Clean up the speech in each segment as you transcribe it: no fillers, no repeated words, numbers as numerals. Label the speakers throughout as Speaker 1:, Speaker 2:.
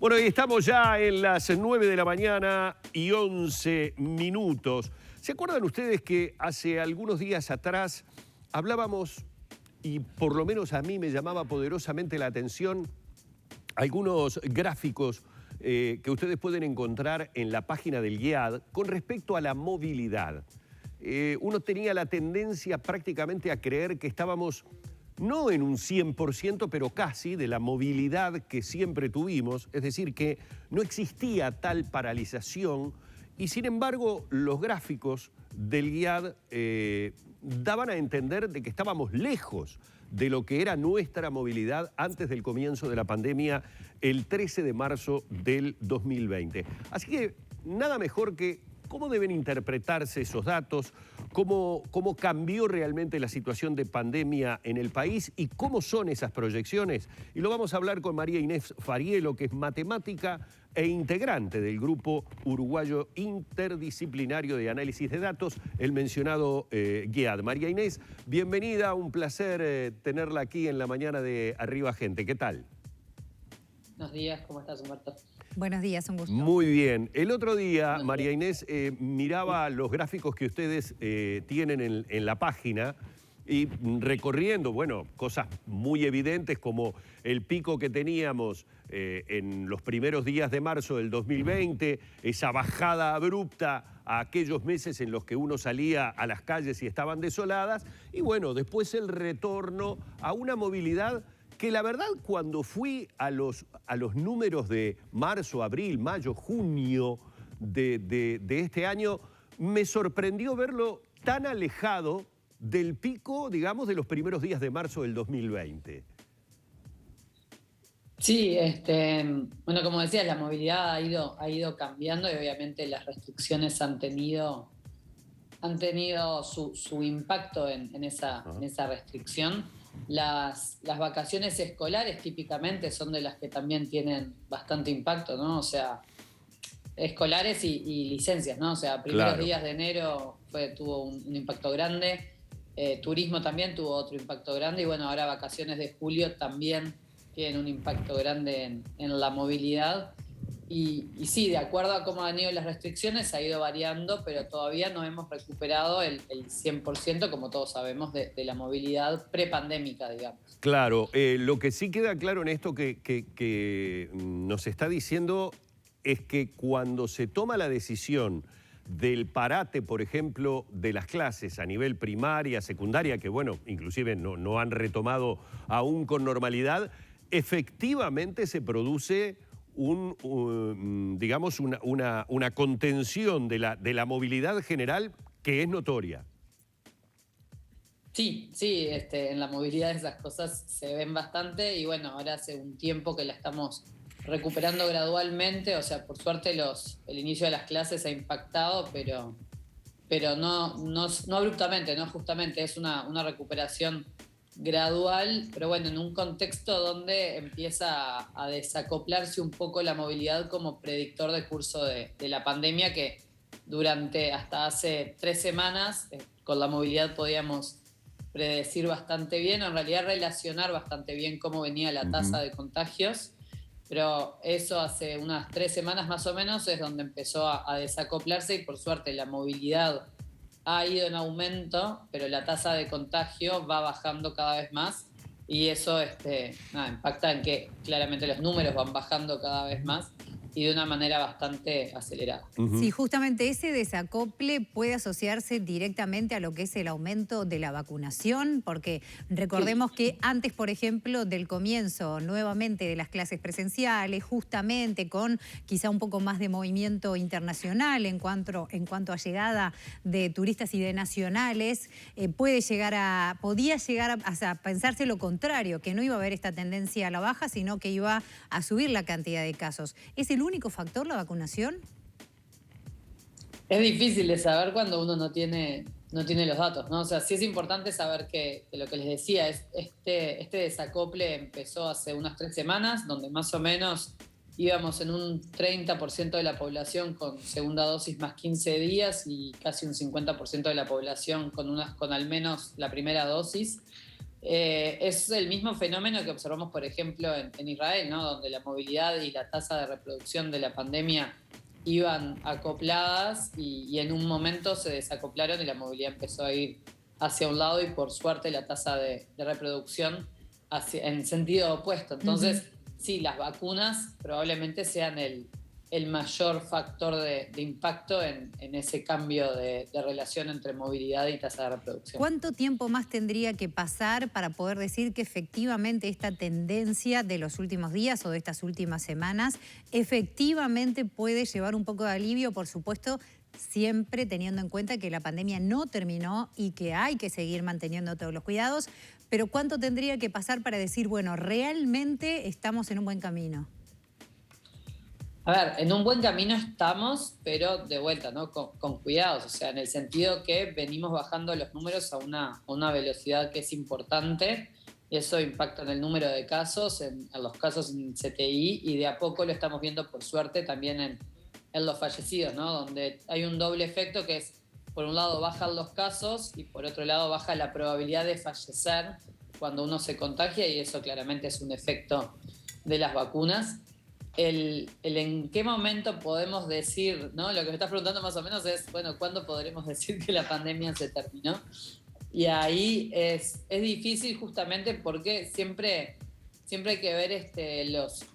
Speaker 1: Bueno, y estamos ya en las 9 de la mañana y 11 minutos. ¿Se acuerdan ustedes que hace algunos días atrás hablábamos, y por lo menos a mí me llamaba poderosamente la atención, algunos gráficos que ustedes pueden encontrar en la página del GEAD con respecto a la movilidad? Uno tenía la tendencia prácticamente a creer que estábamos no en un 100%, pero casi, de la movilidad que siempre tuvimos, es decir, que no existía tal paralización, y sin embargo los gráficos del GEAD daban a entender de que estábamos lejos de lo que era nuestra movilidad antes del comienzo de la pandemia, el 13 de marzo del 2020. Así que nada mejor que cómo deben interpretarse esos datos, cómo cambió realmente la situación de pandemia en el país y cómo son esas proyecciones. Y lo vamos a hablar con María Inés Fariello, que es matemática e integrante del Grupo Uruguayo Interdisciplinario de Análisis de Datos, el mencionado GEAD. María Inés, bienvenida, un placer tenerla aquí en la mañana de Arriba Gente. ¿Qué tal?
Speaker 2: Buenos días, ¿cómo estás, Humberto?
Speaker 3: Buenos días, un gusto.
Speaker 1: Muy bien. El otro día, María Inés, miraba los gráficos que ustedes tienen en la página y recorriendo, bueno, cosas muy evidentes como el pico que teníamos en los primeros días de marzo del 2020, esa bajada abrupta a aquellos meses en los que uno salía a las calles y estaban desoladas, y bueno, después el retorno a una movilidad que la verdad cuando fui a los números de marzo, abril, mayo, junio de este año, me sorprendió verlo tan alejado del pico, digamos, de los primeros días de marzo del 2020.
Speaker 2: Sí, bueno, como decías, la movilidad ha ido cambiando y obviamente las restricciones han tenido su impacto en esa restricción. Las vacaciones escolares típicamente son de las que también tienen bastante impacto, ¿no? O sea, escolares y licencias, ¿no? O sea, primeros días de enero tuvo un impacto grande, turismo también tuvo otro impacto grande, y bueno, ahora vacaciones de julio también tienen un impacto grande en la movilidad. Y sí, de acuerdo a cómo han ido las restricciones, ha ido variando, pero todavía no hemos recuperado el 100%, como todos sabemos, de la movilidad prepandémica, digamos.
Speaker 1: Claro, lo que sí queda claro en esto que nos está diciendo es que cuando se toma la decisión del parate, por ejemplo, de las clases a nivel primaria, secundaria, que bueno, inclusive no han aún con normalidad, efectivamente se produce digamos, una contención de la movilidad general que es notoria.
Speaker 2: Sí, en la movilidad esas cosas se ven bastante, y bueno, ahora hace un tiempo que la estamos recuperando gradualmente. O sea, por suerte el inicio de las clases ha impactado, pero no abruptamente, no, justamente es una recuperación gradual, pero bueno, en un contexto donde empieza a desacoplarse un poco la movilidad como predictor de curso de la pandemia, que hasta hace 3 semanas con la movilidad podíamos predecir bastante bien, o en realidad relacionar bastante bien cómo venía la tasa de contagios, pero eso hace unas 3 semanas más o menos es donde empezó a desacoplarse, y por suerte la movilidad ha ido en aumento, pero la tasa de contagio va bajando cada vez más, y eso impacta en que claramente los números van bajando cada vez más y de una manera bastante acelerada.
Speaker 3: Sí, justamente ese desacople puede asociarse directamente a lo que es el aumento de la vacunación, porque recordemos que antes, por ejemplo, del comienzo nuevamente de las clases presenciales, justamente con quizá un poco más de movimiento internacional en cuanto a llegada de turistas y de nacionales, podía llegar a pensarse lo contrario, que no iba a haber esta tendencia a la baja, sino que iba a subir la cantidad de casos. ¿Es el único factor la vacunación?
Speaker 2: Es difícil de saber cuando uno no tiene los datos, ¿no? O sea, sí es importante saber que lo que les decía es este desacople empezó hace unas 3 semanas, donde más o menos íbamos en un 30% de la población con segunda dosis más 15 días y casi un 50% de la población con al menos la primera dosis. Es el mismo fenómeno que observamos, por ejemplo, en Israel, ¿no? Donde la movilidad y la tasa de reproducción de la pandemia iban acopladas y en un momento se desacoplaron y la movilidad empezó a ir hacia un lado y por suerte la tasa de reproducción en sentido opuesto. Entonces, sí, las vacunas probablemente sean el mayor factor de impacto en ese cambio de relación entre movilidad y tasa de reproducción.
Speaker 3: ¿Cuánto tiempo más tendría que pasar para poder decir que efectivamente esta tendencia de los últimos días o de estas últimas semanas efectivamente puede llevar un poco de alivio, por supuesto, siempre teniendo en cuenta que la pandemia no terminó y que hay que seguir manteniendo todos los cuidados? Pero ¿cuánto tendría que pasar para decir, bueno, realmente estamos en un buen camino?
Speaker 2: A ver, en un buen camino estamos, pero de vuelta, ¿no? Con cuidados, o sea, en el sentido que venimos bajando los números a una velocidad que es importante. Eso impacta en el número de casos, en los casos en CTI, y de a poco lo estamos viendo, por suerte, también en los fallecidos, ¿no? Donde hay un doble efecto que es, por un lado, bajan los casos y por otro lado, baja la probabilidad de fallecer cuando uno se contagia, y eso claramente es un efecto de las vacunas. El en qué momento podemos decir, ¿no? Lo que me estás preguntando más o menos es, bueno, ¿cuándo podremos decir que la pandemia se terminó? Y ahí es difícil justamente porque siempre hay que ver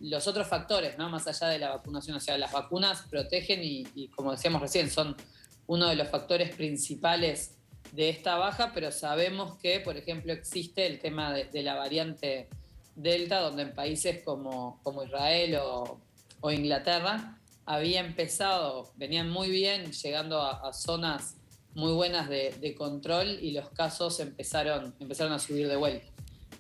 Speaker 2: los otros factores, ¿no? Más allá de la vacunación. O sea, las vacunas protegen y como decíamos recién, son uno de los factores principales de esta baja, pero sabemos que, por ejemplo, existe el tema de la variante Delta, donde en países como Israel o Inglaterra venían muy bien, llegando a zonas muy buenas de control, y los casos empezaron a subir de vuelta.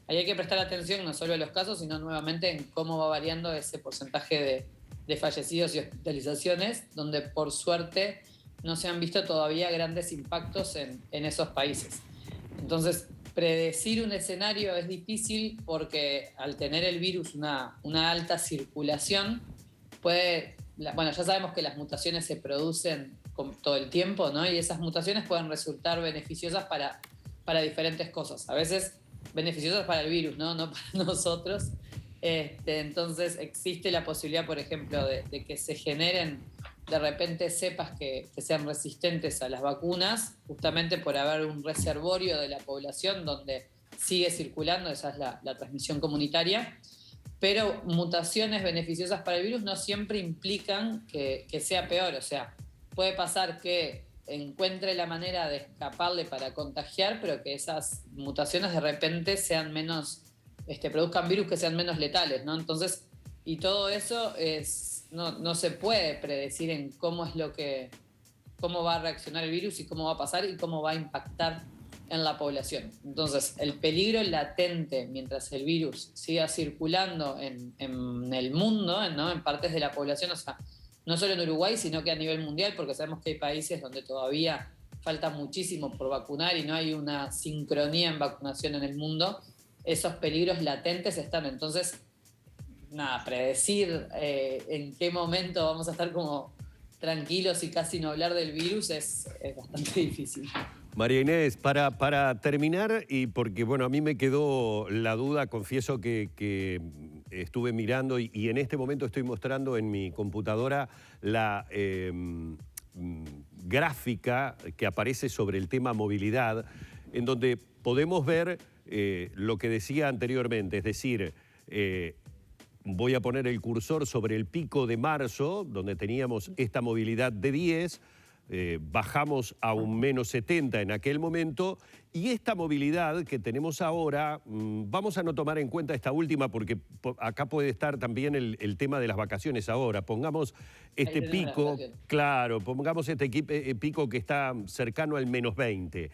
Speaker 2: Ahí hay que prestar atención no solo a los casos, sino nuevamente en cómo va variando ese porcentaje de fallecidos y hospitalizaciones, donde por suerte no se han visto todavía grandes impactos en esos países. Entonces, predecir un escenario es difícil porque al tener el virus una alta circulación, ya sabemos que las mutaciones se producen todo el tiempo, ¿no? Y esas mutaciones pueden resultar beneficiosas para diferentes cosas. A veces beneficiosas para el virus, ¿no? No para nosotros. Entonces existe la posibilidad, por ejemplo, de que se generen de repente cepas que sean resistentes a las vacunas, justamente por haber un reservorio de la población donde sigue circulando, esa es la transmisión comunitaria. Pero mutaciones beneficiosas para el virus no siempre implican que sea peor. O sea, puede pasar que encuentre la manera de escaparle para contagiar, pero que esas mutaciones de repente sean menos, produzcan virus que sean menos letales, ¿no? Entonces, y todo eso no se puede predecir en cómo va a reaccionar el virus y cómo va a pasar y cómo va a impactar en la población. Entonces, el peligro latente mientras el virus siga circulando en el mundo, ¿no? En partes de la población, o sea, no solo en Uruguay, sino que a nivel mundial, porque sabemos que hay países donde todavía falta muchísimo por vacunar y no hay una sincronía en vacunación en el mundo. Esos peligros latentes están. Entonces, predecir en qué momento vamos a estar como tranquilos y casi no hablar del virus es bastante difícil.
Speaker 1: María Inés, para terminar, y porque bueno, a mí me quedó la duda, confieso que estuve mirando y en este momento estoy mostrando en mi computadora la gráfica que aparece sobre el tema movilidad, en donde podemos ver lo que decía anteriormente, es decir, voy a poner el cursor sobre el pico de marzo, donde teníamos esta movilidad de 10, bajamos a un menos 70 en aquel momento, y esta movilidad que tenemos ahora, vamos a no tomar en cuenta esta última porque acá puede estar también el tema de las vacaciones ahora. Pongamos este pico, claro, pongamos este pico que está cercano al menos 20.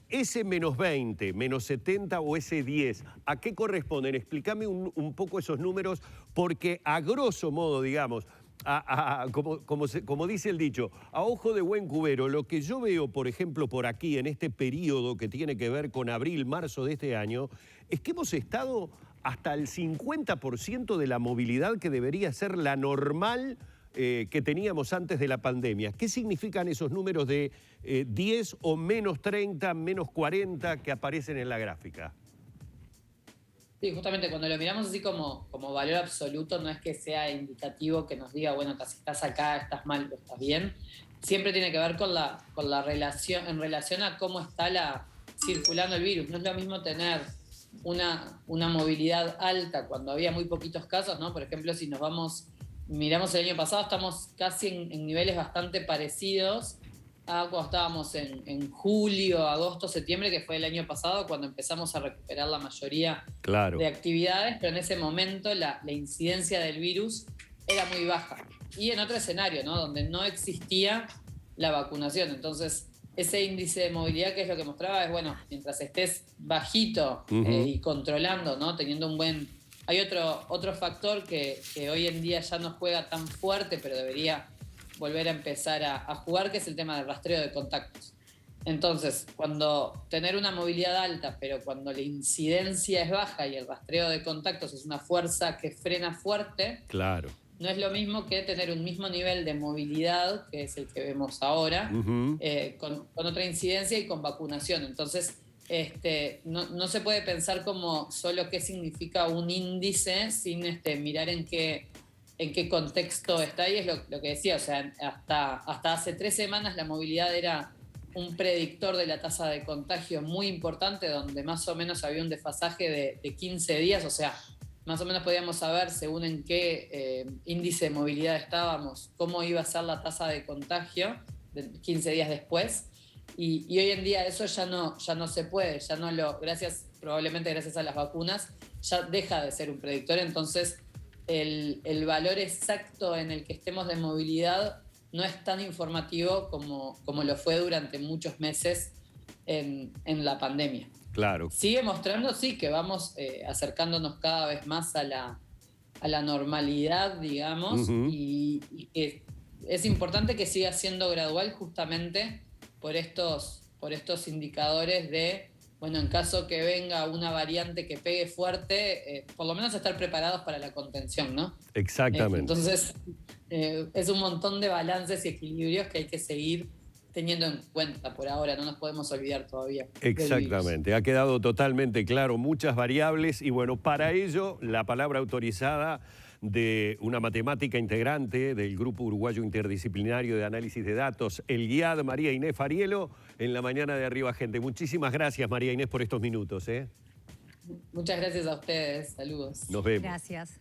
Speaker 1: Ese menos 20, menos 70 o ese 10, ¿a qué corresponden? Explícame un poco esos números, porque a grosso modo, digamos, como dice el dicho, a ojo de buen cubero, lo que yo veo, por ejemplo, por aquí, en este periodo que tiene que ver con abril, marzo de este año, es que hemos estado hasta el 50% de la movilidad que debería ser la normal que teníamos antes de la pandemia. ¿Qué significan esos números de 10 o menos 30, menos 40 que aparecen en la gráfica?
Speaker 2: Sí, justamente cuando lo miramos así como valor absoluto, no es que sea indicativo que nos diga, bueno, si estás acá, estás mal o estás bien. Siempre tiene que ver con la relación, en relación a cómo está circulando el virus. No es lo mismo tener una movilidad alta cuando había muy poquitos casos, ¿no? Por ejemplo, si miramos el año pasado, estamos casi en niveles bastante parecidos a cuando estábamos en julio, agosto, septiembre, que fue el año pasado, cuando empezamos a recuperar la mayoría de actividades, pero en ese momento la incidencia del virus era muy baja. Y en otro escenario, ¿no? Donde no existía la vacunación. Entonces, ese índice de movilidad, que es lo que mostraba, es, bueno, mientras estés bajito y controlando, ¿no? Teniendo un buen... Hay otro factor que hoy en día ya no juega tan fuerte, pero debería volver a empezar a jugar, que es el tema del rastreo de contactos. Entonces, cuando tener una movilidad alta, pero cuando la incidencia es baja y el rastreo de contactos es una fuerza que frena fuerte,
Speaker 1: claro,
Speaker 2: no es lo mismo que tener un mismo nivel de movilidad, que es el que vemos ahora, con otra incidencia y con vacunación. Entonces, no se puede pensar como solo qué significa un índice sin mirar en qué contexto está. Y es lo que decía, o sea, hasta hace 3 semanas la movilidad era un predictor de la tasa de contagio muy importante, donde más o menos había un desfasaje de 15 días, o sea, más o menos podíamos saber, según en qué índice de movilidad estábamos, cómo iba a ser la tasa de contagio 15 días después. Y hoy en día eso ya no se puede, probablemente gracias a las vacunas, ya deja de ser un predictor. Entonces, el valor exacto en el que estemos de movilidad no es tan informativo como lo fue durante muchos meses en la pandemia.
Speaker 1: Claro.
Speaker 2: Sigue mostrando, sí, que vamos acercándonos cada vez más a la normalidad, digamos, y que es importante que siga siendo gradual, justamente por estos indicadores de, bueno, en caso que venga una variante que pegue fuerte, por lo menos estar preparados para la contención, ¿no?
Speaker 1: Exactamente.
Speaker 2: Entonces, es un montón de balances y equilibrios que hay que seguir teniendo en cuenta por ahora, no nos podemos olvidar todavía.
Speaker 1: Exactamente, ha quedado totalmente claro, muchas variables y bueno, para ello la palabra autorizada de una matemática integrante del Grupo Uruguayo Interdisciplinario de Análisis de Datos, el GIAD, María Inés Farielo, en la mañana de Arriba Gente. Muchísimas gracias, María Inés, por estos minutos.
Speaker 2: Muchas gracias a ustedes, saludos.
Speaker 1: Nos vemos.
Speaker 3: Gracias.